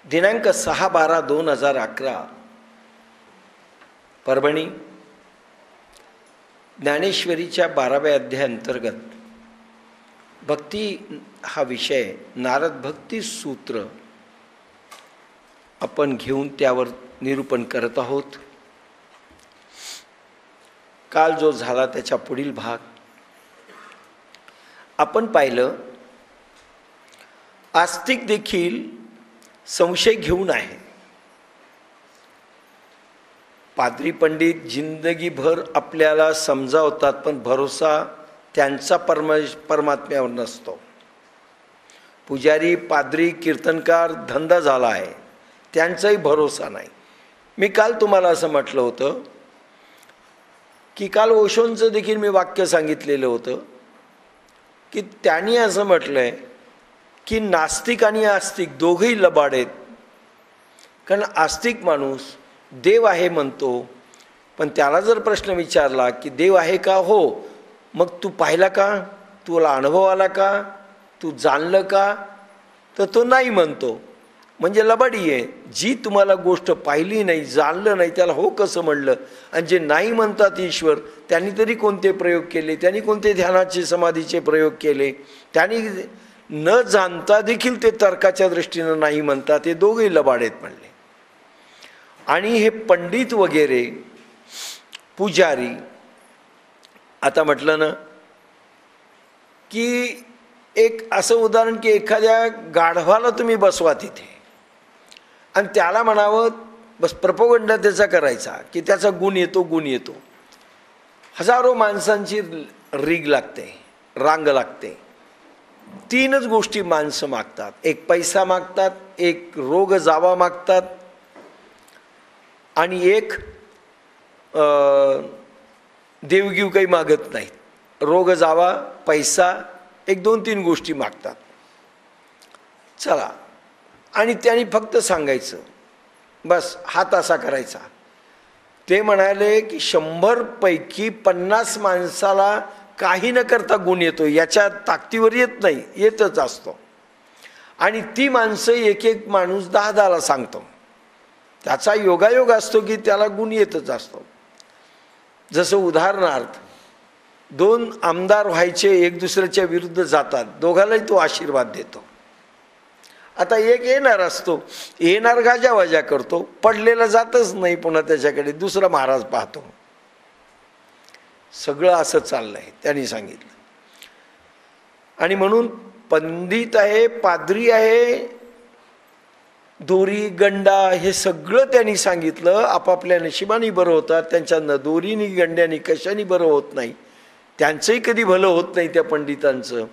दिनांक 6/12/2011 परभणी ज्ञानेश्वरीच्या 12व्या अध्यायाअंतर्गत भक्ती हा विषय नारद भक्ती सूत्र आपण घेऊन त्यावर निरूपण करत आहोत। काल जो झाला त्याच्या पुढील भाग आपण पाहिलं। आस्तिक देखील संशय घेऊन आहे। पाद्री पंडित जिंदगीभर आपल्याला समजावतात, पण भरोसा त्यांचा परमात्म्यावर नसतो। पुजारी, पाद्री, कीर्तनकार धंदा झाला आहे, त्यांचाही भरोसा नाही। मी काल तुम्हाला असं म्हटलं होतं की काल ओशोंचं देखील मी वाक्य सांगितलेलं होतं की त्यांनी असं म्हटलंय की नास्तिक आणि आस्तिक दोघेही लबाड आहेत। कारण आस्तिक माणूस देव आहे म्हणतो, पण त्याला जर प्रश्न विचारला की देव आहे का, हो, मग तू पाहिला का, तुला अनुभव आला का, तू जाणलं का, तर तो नाही म्हणतो। म्हणजे लबाडी आहे। जी तुम्हाला गोष्ट पाहिली नाही, जाणलं नाही, त्याला हो कसं म्हणलं। आणि जे नाही म्हणतात ईश्वर, त्यांनी तरी कोणते प्रयोग केले, त्यांनी कोणते ध्यानाचे समाधीचे प्रयोग केले, त्यांनी न जाणता देखील ते तर्काच्या दृष्टीनं नाही म्हणतात, ते दोघेही लबाड आहेत म्हणले। आणि हे पंडित वगैरे पुजारी, आता म्हटलं ना की एक असं उदाहरण की एखाद्या गाढवाला तुम्ही बसवा तिथे आणि त्याला म्हणावं बस प्रपोगंडा त्याचा करायचा की त्याचा गुण येतो, गुण येतो। हजारो माणसांची रीग लागते, रांग लागते। तीनच गोष्टी माणसं मागतात, एक पैसा मागतात, एक रोग जावा मागतात, आणि एक देवगीव काही मागत नाहीत। रोग जावा, पैसा, एक 2-3 गोष्टी मागतात। चला, आणि त्यांनी फक्त सांगायचं बस हात असा करायचा। ते म्हणाले की 100 पैकी 50 माणसाला काही न करता गुण येतो, याच्या ताकदीवर येत नाही, येतच असतो। आणि ती माणसं एक एक माणूस 10-10ला सांगतो, त्याचा योगायोग असतो की त्याला गुण येतच असतो। जसं उदाहरणार्थ 2 आमदार व्हायचे, एक दुसऱ्याच्या विरुद्ध जातात, दोघांनाही तो आशीर्वाद देतो। आता एक येणार असतो, येणार गाजावाजा करतो, पडलेला जातच नाही पुन्हा त्याच्याकडे, दुसरा महाराज पाहतो। सगळं असं चाललंय त्यांनी सांगितलं। आणि म्हणून पंडित आहे, पाद्री आहे, दोरी गंडा, हे सगळं त्यांनी सांगितलं। आपापल्या नशिबाने बरं होतात, त्यांच्या दोरीनी गंड्यानी कशाने बरं होत नाही, त्यांचंही कधी भलं होत नाही त्या पंडितांचं।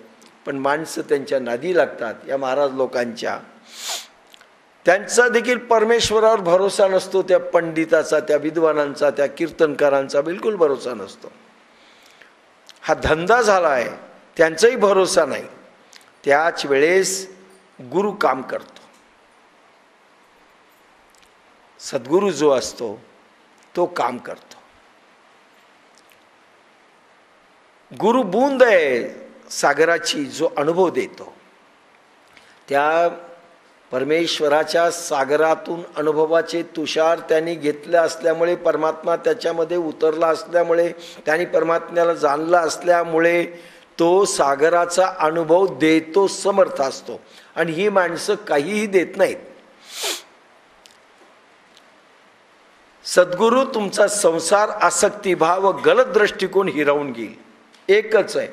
पण माणसं त्यांच्या नादी लागतात, या महाराज लोकांच्या। त्यांचा देखील परमेश्वरावर भरोसा नसतो, त्या पंडिताचा, त्या विद्वानांचा, त्या कीर्तनकारांचा बिलकुल भरोसा नसतो। हा धंदा झाला आहे, त्यांचाही भरोसा नाही। त्याच वेळेस गुरु काम करतो। सद्गुरू जो असतो तो काम करतो। गुरु बूंद आहे सागराची, जो अनुभव देतो। त्या परमेश्वराच्या सागरातून अनुभवाचे तुषार त्यांनी घेतले असल्यामुळे, परमात्मा त्याच्यामध्ये उतरला असल्यामुळे, त्यांनी परमात्म्याला जाणला असल्यामुळे तो सागराचा अनुभव देतो, समर्थ असतो। आणि ही माणसं काहीही देत नाहीत। सद्गुरू तुमचा संसार, आसक्तीभाव, गलत दृष्टिकोन हिरावून घेईल। एकच आहे,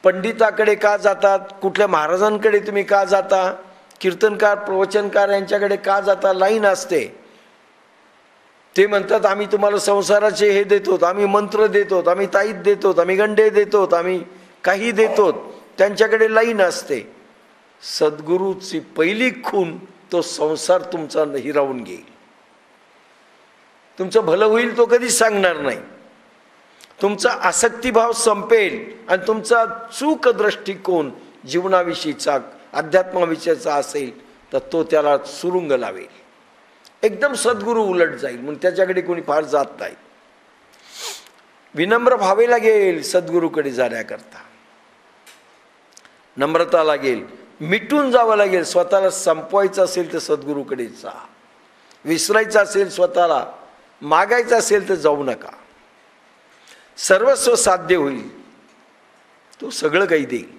पंडिताकडे का जातात, कुठल्या महाराजांकडे तुम्ही का जाता, कीर्तनकार, प्रवचनकार यांच्याकडे का जाता, लाईन असते। ते म्हणतात आम्ही तुम्हाला संसाराचे हे देतो, आम्ही मंत्र देतो, आम्ही ताईत देतो, आम्ही गंडे देतो, आम्ही काही देतो, त्यांच्याकडे लाईन असते। सद्गुरूची पहिली खून तो संसार तुमचा हिरावून घेईल। तुमचं भलं होईल तो कधीच सांगणार नाही, तुमचा आसक्तीभाव संपेल आणि तुमचा चूक दृष्टिकोन जीवनाविषयीचा, अध्यात्माविषयीचा असेल तर तो त्याला सुरुंग लावेल, एकदम सद्गुरू उलट जाईल। म्हणून त्याच्याकडे कोणी फार जात नाही। विनम्र व्हावे लागेल सद्गुरूकडे जाण्याकरता, नम्रता लागेल। मिटून जावं लागेल. स्वतःला संपवायचं असेल तर सद्गुरूकडे जा. विसरायचं असेल स्वतःला, मागायचं असेल तर जाऊ नका. सर्वस्व साध्य होईल, तो सगळं काही देईल.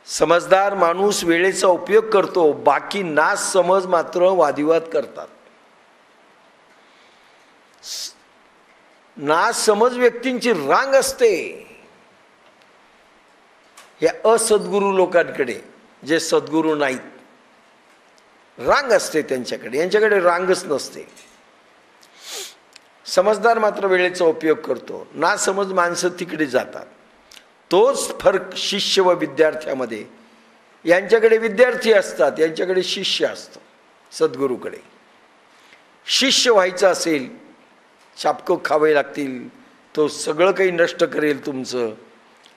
समजदार माणूस वेळेचा उपयोग करतो, बाकी नासमज मात्र वादिवाद करतात. नासमज व्यक्तींची रांग असते या असद्गुरू लोकांकडे, जे सद्गुरू नाहीत. रांग असते त्यांच्याकडे, यांच्याकडे रांगच नसते. समजदार मात्र वेळेचा उपयोग करतो, नासमज माणसं तिकडे जातात. तोच फरक शिष्य व विद्यार्थ्यामध्ये. यांच्याकडे विद्यार्थी असतात, यांच्याकडे शिष्य असतं. सद्गुरूकडे शिष्य व्हायचं असेल, चापकं खावे लागतील, तो सगळं काही नष्ट करेल, तुमचं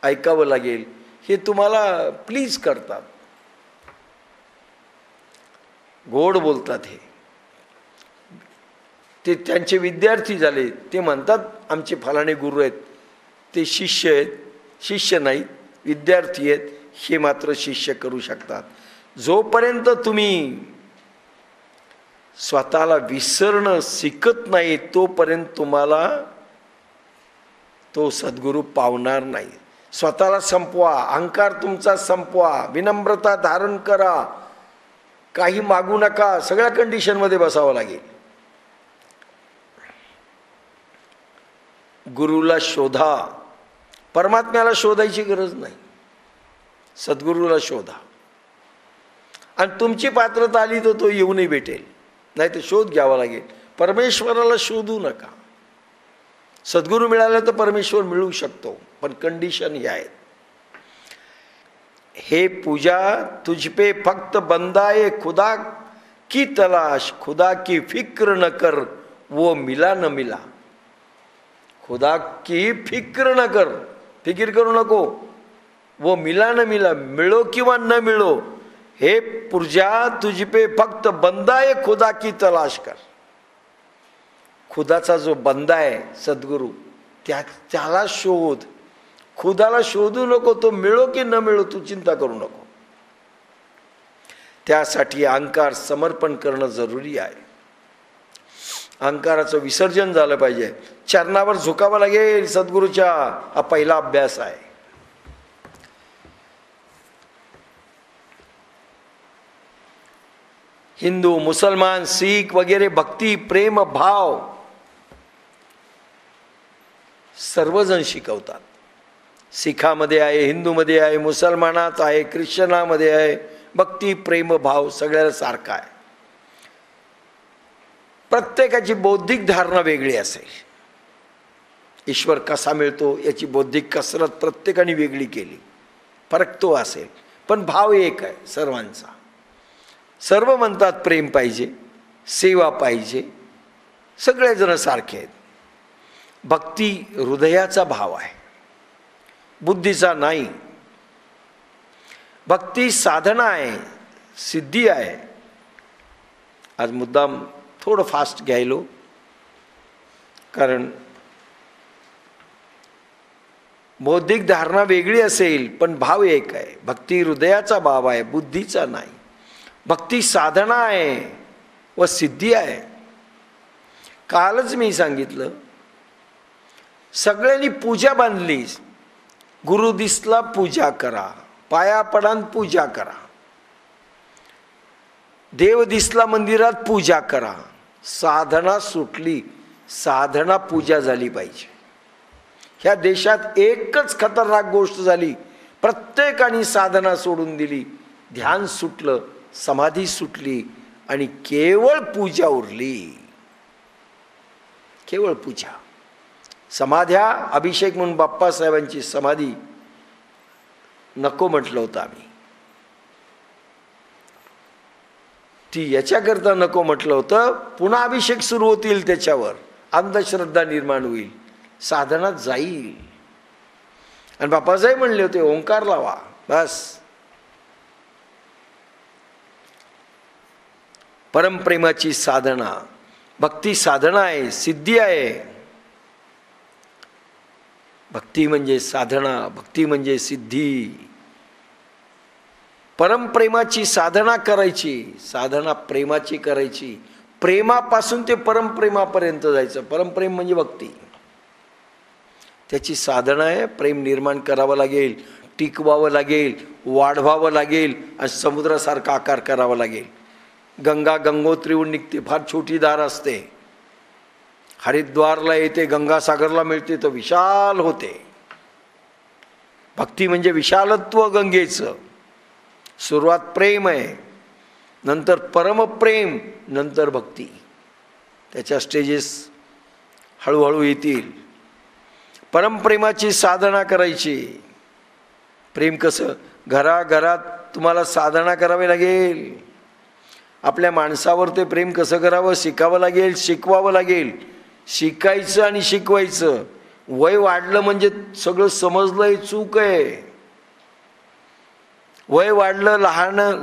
ऐकावं लागेल, हे तुम्हाला प्लीज करतात, गोड बोलतात. हे ते त्यांचे विद्यार्थी झाले, ते म्हणतात आमचे फलाणे गुरु आहेत, ते शिष्य आहेत. शिष्य नाहीत, विद्यार्थी आहेत. हे मात्र शिष्य करू शकतात. जोपर्यंत तुम्ही स्वतःला विसरणं शिकत नाही, तोपर्यंत तुम्हाला तो सद्गुरू पावणार नाही. स्वतःला संपवा, अहंकार तुमचा संपवा, विनम्रता धारण करा, काही मागू नका. सगळ्या कंडिशनमध्ये बसावं लागेल. गुरुला शोधा, परमात्म्याला शोधायची गरज नाही, सद्गुरूला शोधा. आणि तुमची पात्रता आली तर तो येऊनही भेटेल, नाही तर शोध घ्यावा लागेल. परमेश्वराला शोधू नका. सद्गुरू मिळाला तर परमेश्वर मिळू शकतो, पण कंडिशन ही आहेत. हे पूजा तुझ पे फक्त बंदाए खुदा की तलाश, खुदा की फिक्र न कर वो मिला न मिला. खुदा की फिक्र न कर, फिकीर करू नको. वो मिला न मिला, मिळो किंवा न मिळो, हे पूजा तुझ पे फक्त बंदा आहे खुदा की तलाश कर. खुदाचा जो बंदा आहे सद्गुरू, त्याला शोध. खुदाला शोधू नको, तो मिळो की न मिळो तू चिंता करू नको. त्यासाठी अहंकार समर्पण करणं जरुरी आहे. अहंकाराचं विसर्जन झालं पाहिजे. चरणावर झुकावं लागेल सद्गुरूच्या. हा पहिला अभ्यास आहे. हिंदू, मुसलमान, सीख वगैरे भक्ती, प्रेम, भाव सर्वजण शिकवतात. सिखामध्ये आहे, हिंदूमध्ये आहे, मुसलमानात आहे, ख्रिश्चनामध्ये आहे. भक्ती, प्रेम, भाव सगळ्याला सारखा आहे. प्रत्येकाची बौद्धिक धारणा वेगळी असेल. ईश्वर कसा मिळतो याची बौद्धिक कसरत प्रत्येकाने वेगळी केली, फरक तो असेल, पण भाव एक आहे सर्वांचा. सर्व म्हणतात प्रेम पाहिजे, सेवा पाहिजे, सगळेजण सारखे आहेत. भक्ती हृदयाचा भाव आहे, बुद्धीचा नाही. भक्ती साधना आहे, सिद्धी आहे. आज मुद्दाम थोडं फास्ट घ्यायलो, कारण बौद्धिक धारणा वेगळी असेल पण भाव एक आहे. भक्ती हृदयाचा भाव आहे, बुद्धीचा नाही. भक्ती साधना आहे व सिद्धी आहे. कालच मी सांगितलं, सगळ्यांनी पूजा बांधली. गुरु दिसला पूजा करा, पाया पडान पूजा करा. देव दिसला मंदिरात पूजा करा. साधना सुटली, साधना पूजा झाली पाहिजे. ह्या देशात एकच खतरनाक गोष्ट झाली, प्रत्येकाने साधना सोडून दिली. ध्यान सुटलं, समाधी सुटली आणि केवळ पूजा उरली. केवळ पूजा. समाध्या, अभिषेक म्हणून बाप्पासाहेबांची समाधी नको म्हटलं होतं आम्ही. ती याच्याकरता नको म्हटलं होतं, पुन्हा अभिषेक सुरू होतील, त्याच्यावर अंधश्रद्धा निर्माण होईल, साधना जाईल. आणि बाप्पासाहेब म्हणले होते ओंकार लावा, बस. परमप्रेमाची साधना, भक्ती साधना आहे, सिद्धी आहे. भक्ती म्हणजे साधना, भक्ती म्हणजे सिद्धी. परमप्रेमाची साधना करायची, साधना प्रेमाची करायची, प्रेमापासून ते परमप्रेमापर्यंत जायचं. परमप्रेम म्हणजे भक्ती, त्याची साधना आहे. प्रेम निर्माण करावं लागेल, टिकवावं लागेल, वाढवावं लागेल आणि समुद्रासारखा आकार करावा लागेल. गंगा गंगोत्रीहून निघते, फार छोटी धार असते, हरिद्वारला येते, गंगासागरला मिळते तर विशाल होते. भक्ती म्हणजे विशालत्व गंगेचं. सुरुवात प्रेम आहे, नंतर परमप्रेम, नंतर भक्ती. त्याच्या स्टेजेस हळूहळू येतील. परमप्रेमाची साधना करायची. प्रेम कसं? घराघरात तुम्हाला साधना करावी लागेल. आपल्या माणसावर ते प्रेम कसं करावं शिकावं लागेल, शिकवावं लागेल. शिकायचं आणि शिकवायचं. वय वाढलं म्हणजे सगळं समजलंय, चूक आहे. वय वाढलं,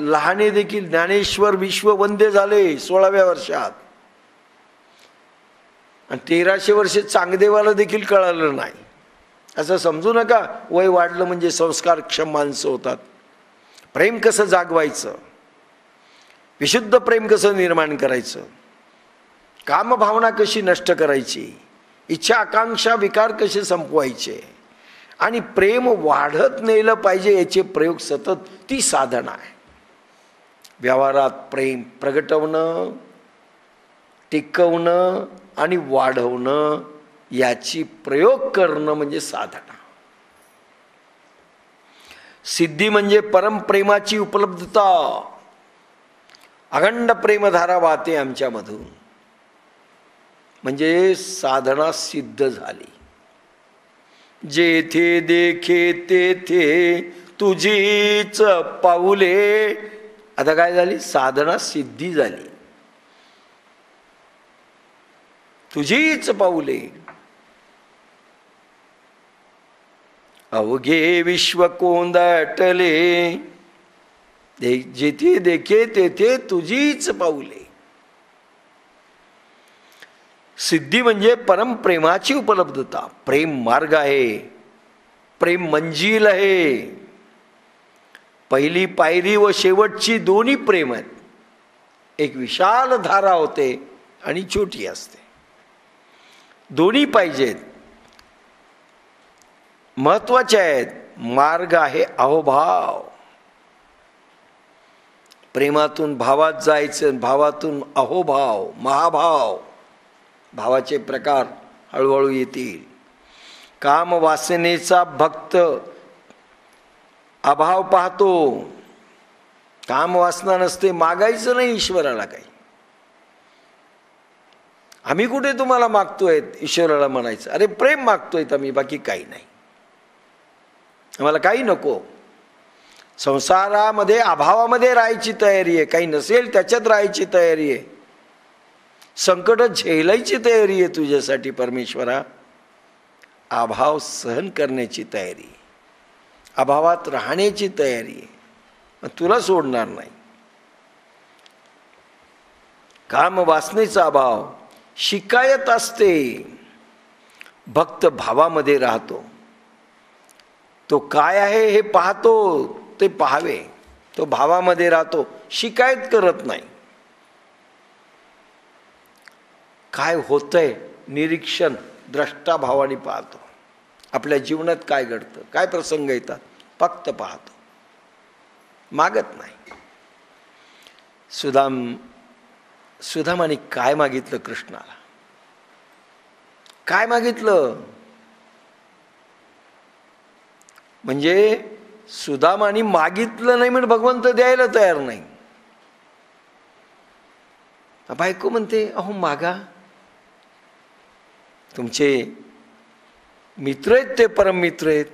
लहाने देखील ज्ञानेश्वर विश्ववंद्य झाले 16व्या वर्षात, आणि 1300 वर्षे चांगदेवाला देखील कळालं नाही. असं समजू नका वय वाढलं म्हणजे संस्कारक्षम माणसं होतात. प्रेम कसं जागवायचं, विशुद्ध प्रेम कसं निर्माण करायचं, कामभावना कशी नष्ट करायची, इच्छा आकांक्षा विकार कसे संपवायचे, आणि प्रेम वाढत नेलं पाहिजे याचे प्रयोग सतत, ती साधना आहे. व्यवहारात प्रेम प्रगटवणं, टिकवणं आणि वाढवणं याची प्रयोग करणं म्हणजे साधना. सिद्धी म्हणजे परमप्रेमाची उपलब्धता. अखंड प्रेमधारा वाहते आमच्यामधून, म्हणजे साधना सिद्ध झाली. जेथे देखे तेथे तुझीच पाऊले. आता काय झाली? साधना सिद्धी झाली. तुझीच पाऊले. अवघे विश्व कोंदटले, जेथे देखे तेथे तुझीच पाऊले. सिद्धी म्हणजे परमप्रेमाची उपलब्धता. प्रेम मार्ग आहे, प्रेम मंजिल आहे. पहिली पायरी व शेवटची दोन्ही प्रेम आहेत. एक विशाल धारा होते आणि छोटी असते. दोन्ही पाहिजेत, महत्वाचे आहेत. मार्ग आहे अहोभाव. प्रेमातून भावात जायचं, भावातून अहोभाव, महाभाव. भावाचे प्रकार हळूहळू येतील. काम वासनेचा भक्त अभाव पाहतो. काम वासना नसते, मागायचं नाही ईश्वराला काही. आम्ही कुठे तुम्हाला मागतोय ईश्वराला म्हणायचं, अरे प्रेम मागतोय आम्ही, बाकी काही नाही, आम्हाला काही नको. संसारामध्ये अभावामध्ये राहायची तयारी आहे, काही नसेल त्याच्यात राहायची तयारी आहे. संकट झेलायची तयारी आहे तुझ्यासाठी परमेश्वरा. अभाव सहन करण्याची तयारी, अभावात राहण्याची तयारी आहे, तुला सोडणार नाही. काम वासनेचा अभाव शिकायत असते. भक्त भावामध्ये राहतो. तो काय आहे हे पाहतो, ते पाहावे. तो भावामध्ये राहतो, शिकायत करत नाही. काय होतंय निरीक्षण द्रष्टा भावाने पाहतो. आपल्या जीवनात काय घडतं, काय प्रसंग येतात, फक्त पाहतो, मागत नाही. सुदामाने काय मागितलं कृष्णाला? काय मागितलं? म्हणजे सुदामाने मागितलं नाही म्हणजे भगवंत द्यायला तयार नाही. बायको म्हणते अहो मागा, तुमचे मित्र आहेत ते परम मित्र आहेत.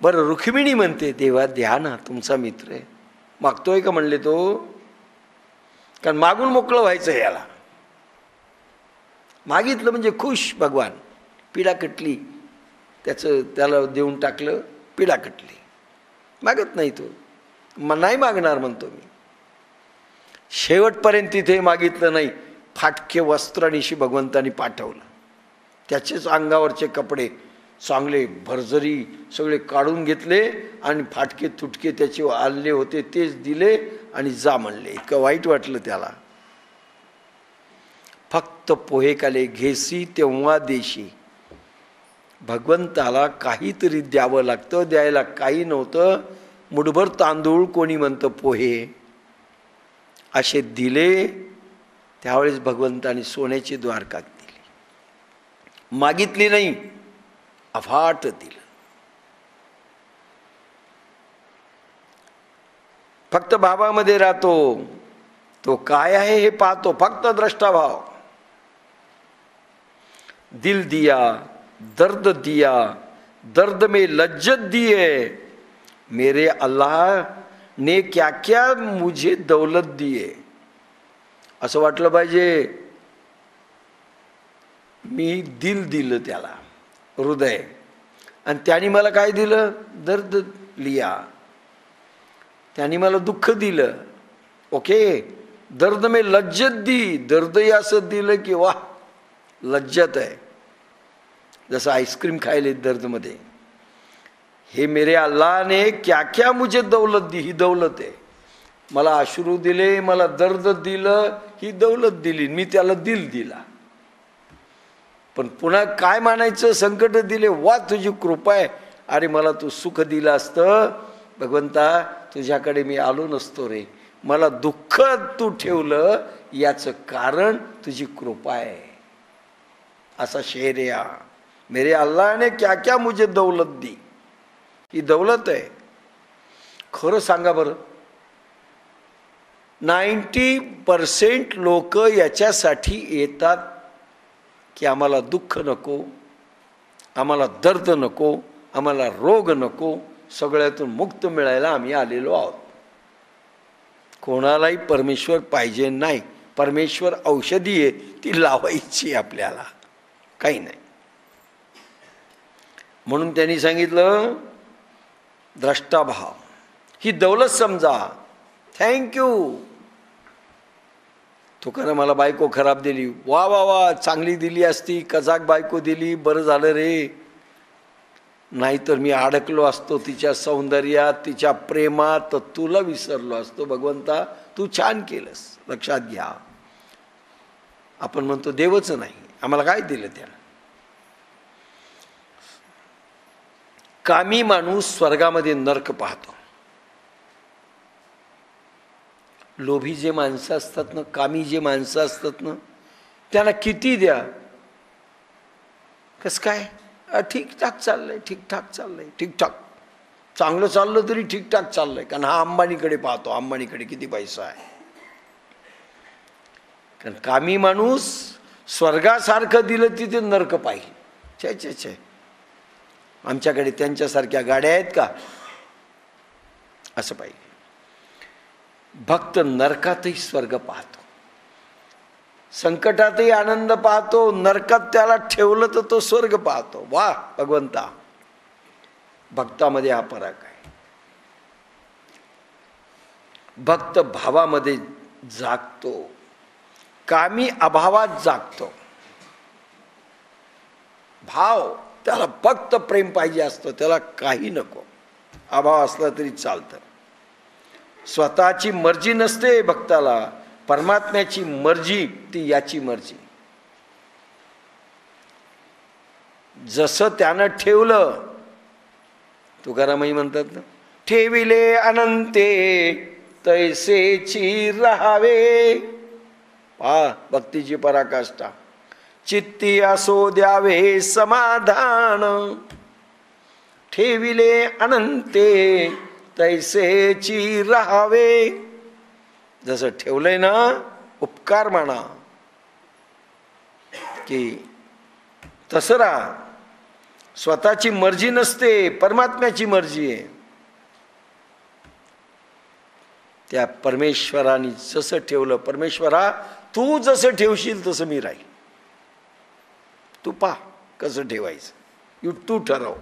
बरं रुक्मिणी म्हणते देवा द्या ना, तुमचा मित्र आहे. मागतोय का म्हणले तो? कारण मागून मोकळं व्हायचं याला. मागितलं म्हणजे खुश भगवान. पिढा कटली, त्याला देऊन टाकलं, पिढा कटली. मागत नाही तो, नाही मागणार म्हणतो मी. शेवटपर्यंत तिथे मागितलं नाही. फाटके वस्त्र निशी भगवंतानी पाठवलं. त्याचेच अंगावरचे कपडे चांगले भरजरी सगळे काढून घेतले आणि फाटके तुटके त्याचे आले होते तेच दिले आणि जा म्हणले. इतकं वाईट वाटलं त्याला. फक्त पोहे काले घेसी तेव्हा देशी. भगवंताला काहीतरी द्यावं लागतं, द्यायला काही नव्हतं. मुठभर तांदूळ, कोणी म्हणतं पोहे, असे दिले. त्यावेळेस भगवंताने सोन्याची द्वारका दिली. मागितली नाही, अफाट दिलं. फक्त भावामध्ये राहतो, तो काय आहे हे पाहतो. फक्त द्रष्टाभाव. दिल दिया, दर्द दिया, दर्द में लज्जत दिए, मेरे अल्लाह ने क्या क्या मुझे दौलत दिए. असं वाटलं पाहिजे. मी दिल दिलं त्याला, हृदय, आणि त्याने मला काय दिलं? दर्द लिया. त्याने मला दुःख दिलं. ओके, दर्द में लज्जत दी. दर्दही असं दिलं की वाह, लज्जत आहे. जसं आईस्क्रीम खायले दर्दमध्ये. हे मेरे अल्लाह ने क्या क्या मुझे दौलत दी. ही दौलत आहे. मला अश्रू दिले, मला दर्द दिलं, ही दौलत दिली. मी त्याला दिल दिला. पण पुन्हा काय मानायचं? संकट दिले, वा तुझी कृपा आहे. अरे मला तू सुख दिलं असतं भगवंता, तुझ्याकडे मी आलो नसतो रे. मला दुःख तू ठेवलं, याचं कारण तुझी कृपा आहे. असा शेर या. मेरे अल्लाह ने क्या क्या मुझे दौलत दी. ही दौलत आहे. खरं सांगा बरं, 90% लोक याच्यासाठी येतात की आम्हाला दुःख नको, आम्हाला दर्द नको, आम्हाला रोग नको, सगळ्यातून मुक्त मिळायला आम्ही आलेलो आहोत. कोणालाही परमेश्वर पाहिजे नाही. परमेश्वर औषधी आहे, ती लावायची आपल्याला, काही नाही. म्हणून त्यांनी सांगितलं द्रष्टाभाव, ही दौलत समजा. थँक्यू. तुकाराम मला बायको खराब दिली, वा वा वा, चांगली दिली असती, कजाक बायको दिली, बरं झालं रे. नाहीतर मी अडकलो असतो तिच्या सौंदर्यात, तिच्या प्रेमात, तर तुला विसरलो असतो. भगवंता तू छान केलंस. लक्षात घ्या, आपण म्हणतो देवच नाही, आम्हाला काय दिलं त्यानं. कामी माणूस स्वर्गामध्ये नरक पाहतो. लोभी जे माणसं असतात ना, कामी जे माणसं असतात ना, त्यांना किती द्या, कसं काय, ठीकठाक चाललंय, ठीकठाक चाललंय, ठीकठाक चांगलं चाललं तरी ठीकठाक चाललंय. कारण हा अंबानीकडे पाहतो, अंबानीकडे किती पैसा आहे. कारण कामी माणूस स्वर्गासारखं दिलं तिथे नरक पाहिजे. छे छे छे, आमच्याकडे त्यांच्यासारख्या गाड्या आहेत का, असं पाहिजे. भक्त नरकातही स्वर्ग पाहतो, संकटातही आनंद पाहतो, नरकात त्याला ठेवलं तर तो स्वर्ग पाहतो. वा भगवंता, भक्तामध्ये हा फरक आहे. भक्त भावामध्ये जागतो, कामी अभावात जागतो. भाव, त्याला फक्त प्रेम पाहिजे असतं, त्याला काही नको. अभाव असला तरी चालतं. स्वतःची मर्जी नसते भक्ताला, परमात्म्याची मर्जी, ती याची मर्जी. जसं त्यानं ठेवलं, तुकारामही म्हणतात ना, ठेविले अनंते तैसेची राहावे. पहा भक्तीची पराकाष्ठा. चित्ती असो द्यावे समाधान, ठेविले अनंते तैसेची राहावे. जसं ठेवलंय ना, उपकार म्हणा की तसं राहा. स्वतःची मर्जी नसते, परमात्म्याची मर्जी आहे. त्या परमेश्वराने जसं ठेवलं, परमेश्वरा तू जसं ठेवशील तसं मी राहील. तू पहा कसं ठेवायचं, तू ठरव.